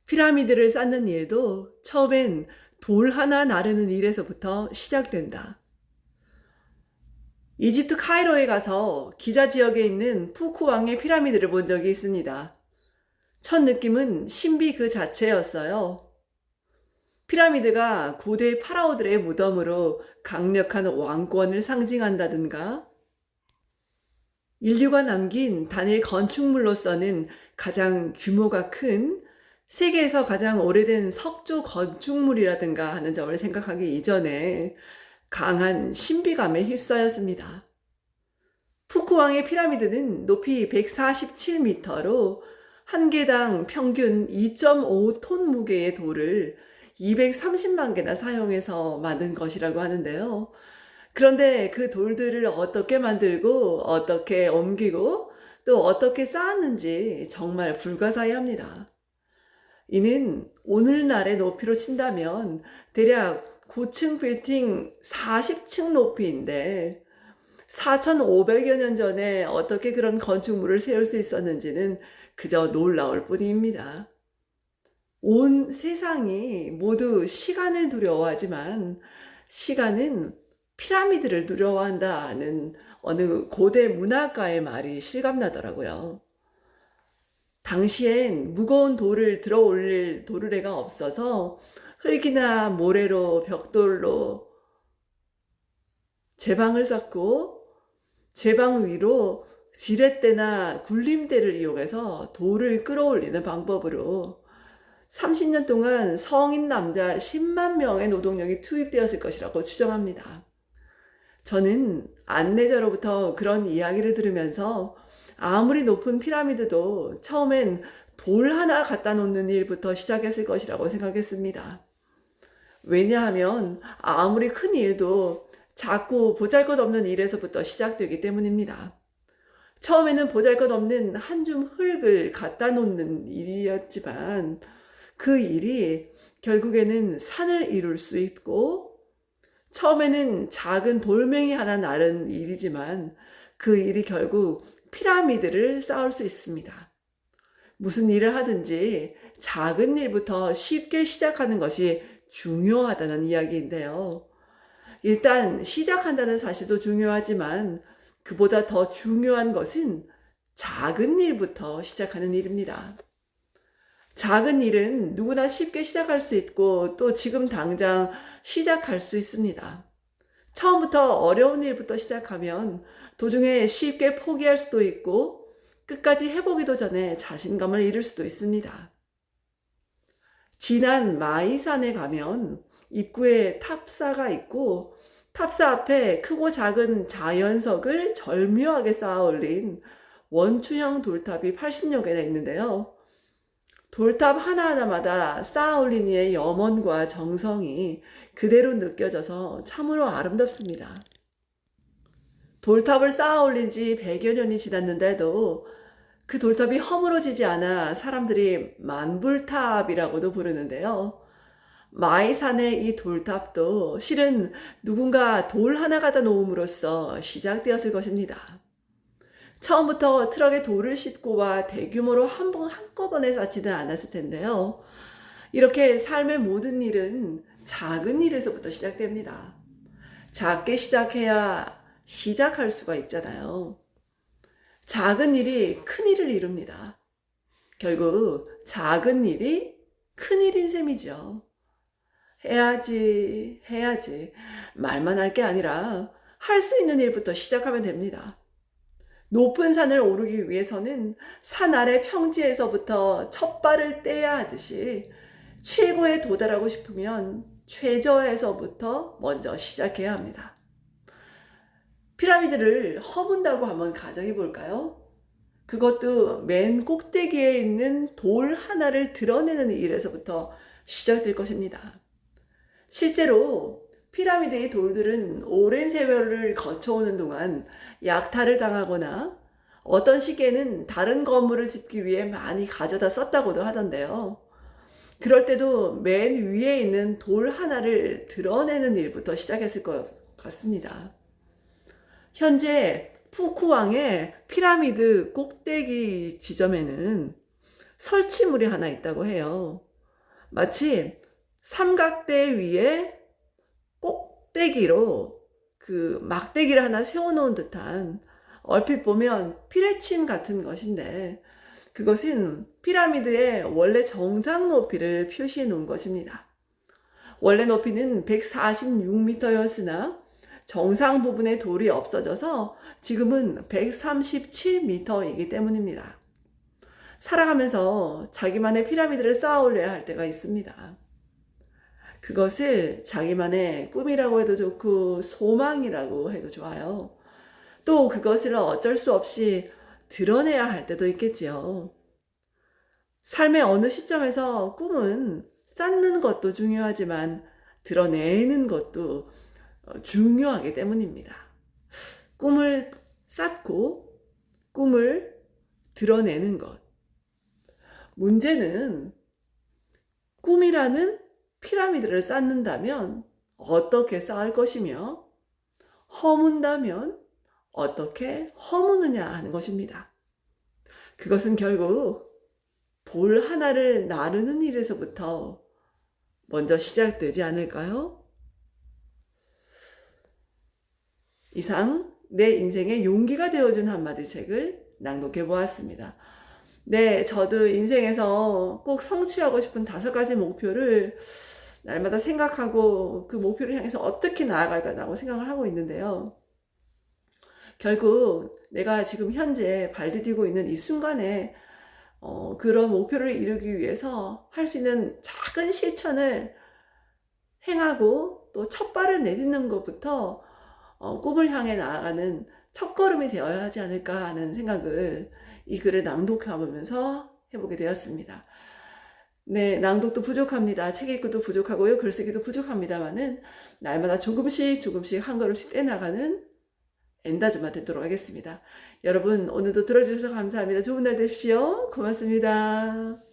피라미드를 쌓는 일도 처음엔 돌 하나 나르는 일에서부터 시작된다. 이집트 카이로에 가서 기자 지역에 있는 푸쿠왕의 피라미드를 본 적이 있습니다. 첫 느낌은 신비 그 자체였어요. 피라미드가 고대 파라오들의 무덤으로 강력한 왕권을 상징한다든가, 인류가 남긴 단일 건축물로서는 가장 규모가 큰 세계에서 가장 오래된 석조 건축물이라든가 하는 점을 생각하기 이전에 강한 신비감에 휩싸였습니다. 푸쿠왕의 피라미드는 높이 147m로 한 개당 평균 2.5톤 무게의 돌을 230만 개나 사용해서 만든 것이라고 하는데요. 그런데 그 돌들을 어떻게 만들고 어떻게 옮기고 또 어떻게 쌓았는지 정말 불가사의합니다. 이는 오늘날의 높이로 친다면 대략 고층 빌딩 40층 높이인데 4,500여 년 전에 어떻게 그런 건축물을 세울 수 있었는지는 그저 놀라울 뿐입니다. 온 세상이 모두 시간을 두려워하지만 시간은 피라미드를 두려워한다는 어느 고대 문학가의 말이 실감나더라고요. 당시엔 무거운 돌을 들어 올릴 도르래가 없어서 흙이나 모래로 벽돌로 제방을 쌓고 제방 위로 지렛대나 굴림대를 이용해서 돌을 끌어올리는 방법으로 30년 동안 성인 남자 10만 명의 노동력이 투입되었을 것이라고 추정합니다. 저는 안내자로부터 그런 이야기를 들으면서 아무리 높은 피라미드도 처음엔 돌 하나 갖다 놓는 일부터 시작했을 것이라고 생각했습니다. 왜냐하면 아무리 큰 일도 작고 보잘것없는 일에서부터 시작되기 때문입니다. 처음에는 보잘것없는 한 줌 흙을 갖다 놓는 일이었지만 그 일이 결국에는 산을 이룰 수 있고, 처음에는 작은 돌멩이 하나 나른 일이지만 그 일이 결국 피라미드를 쌓을 수 있습니다. 무슨 일을 하든지 작은 일부터 쉽게 시작하는 것이 중요하다는 이야기인데요. 일단 시작한다는 사실도 중요하지만 그보다 더 중요한 것은 작은 일부터 시작하는 일입니다. 작은 일은 누구나 쉽게 시작할 수 있고 또 지금 당장 시작할 수 있습니다. 처음부터 어려운 일부터 시작하면 도중에 쉽게 포기할 수도 있고 끝까지 해보기도 전에 자신감을 잃을 수도 있습니다. 진안 마이산에 가면 입구에 탑사가 있고 탑사 앞에 크고 작은 자연석을 절묘하게 쌓아 올린 원추형 돌탑이 80여 개나 있는데요. 돌탑 하나하나마다 쌓아 올린 이의 염원과 정성이 그대로 느껴져서 참으로 아름답습니다. 돌탑을 쌓아 올린 지 100여 년이 지났는데도 그 돌탑이 허물어지지 않아 사람들이 만불탑이라고도 부르는데요. 마이산의 이 돌탑도 실은 누군가 돌 하나 갖다 놓음으로써 시작되었을 것입니다. 처음부터 트럭에 돌을 싣고 와 대규모로 한꺼번에 쌓지는 않았을 텐데요. 이렇게 삶의 모든 일은 작은 일에서부터 시작됩니다. 작게 시작해야 시작할 수가 있잖아요. 작은 일이 큰 일을 이룹니다. 결국 작은 일이 큰 일인 셈이죠. 해야지 말만 할 게 아니라 할 수 있는 일부터 시작하면 됩니다. 높은 산을 오르기 위해서는 산 아래 평지에서부터 첫 발을 떼야 하듯이 최고에 도달하고 싶으면 최저에서부터 먼저 시작해야 합니다. 피라미드를 허문다고 한번 가정해 볼까요? 그것도 맨 꼭대기에 있는 돌 하나를 드러내는 일에서부터 시작될 것입니다. 실제로 피라미드의 돌들은 오랜 세월을 거쳐오는 동안 약탈을 당하거나 어떤 시기에는 다른 건물을 짓기 위해 많이 가져다 썼다고도 하던데요. 그럴 때도 맨 위에 있는 돌 하나를 드러내는 일부터 시작했을 것 같습니다. 현재 푸쿠왕의 피라미드 꼭대기 지점에는 설치물이 하나 있다고 해요. 마치 삼각대 위에 꼭대기로 그 막대기를 하나 세워놓은 듯한, 얼핏 보면 피레침 같은 것인데, 그것은 피라미드의 원래 정상 높이를 표시해 놓은 것입니다. 원래 높이는 146m였으나 정상 부분에 돌이 없어져서 지금은 137m이기 때문입니다. 살아가면서 자기만의 피라미드를 쌓아 올려야 할 때가 있습니다. 그것을 자기만의 꿈이라고 해도 좋고 소망이라고 해도 좋아요. 또 그것을 어쩔 수 없이 드러내야 할 때도 있겠지요. 삶의 어느 시점에서 꿈은 쌓는 것도 중요하지만 드러내는 것도 중요하기 때문입니다. 꿈을 쌓고 꿈을 드러내는 것. 문제는 꿈이라는 피라미드를 쌓는다면 어떻게 쌓을 것이며 허문다면 어떻게 허무느냐 하는 것입니다. 그것은 결국 돌 하나를 나르는 일에서부터 먼저 시작되지 않을까요? 이상 내 인생의 용기가 되어준 한마디 책을 낭독해 보았습니다. 네, 저도 인생에서 꼭 성취하고 싶은 5가지 목표를 날마다 생각하고 그 목표를 향해서 어떻게 나아갈까라고 생각을 하고 있는데요. 결국 내가 지금 현재 발디디고 있는 이 순간에 그런 목표를 이루기 위해서 할 수 있는 작은 실천을 행하고 또 첫 발을 내딛는 것부터 꿈을 향해 나아가는 첫걸음이 되어야 하지 않을까 하는 생각을 이 글을 낭독해보면서 해보게 되었습니다. 네, 낭독도 부족합니다. 책 읽기도 부족하고요. 글쓰기도 부족합니다만은 날마다 조금씩 한 걸음씩 떼나가는 엔다주마 되도록 하겠습니다. 여러분 오늘도 들어주셔서 감사합니다. 좋은 날 되십시오. 고맙습니다.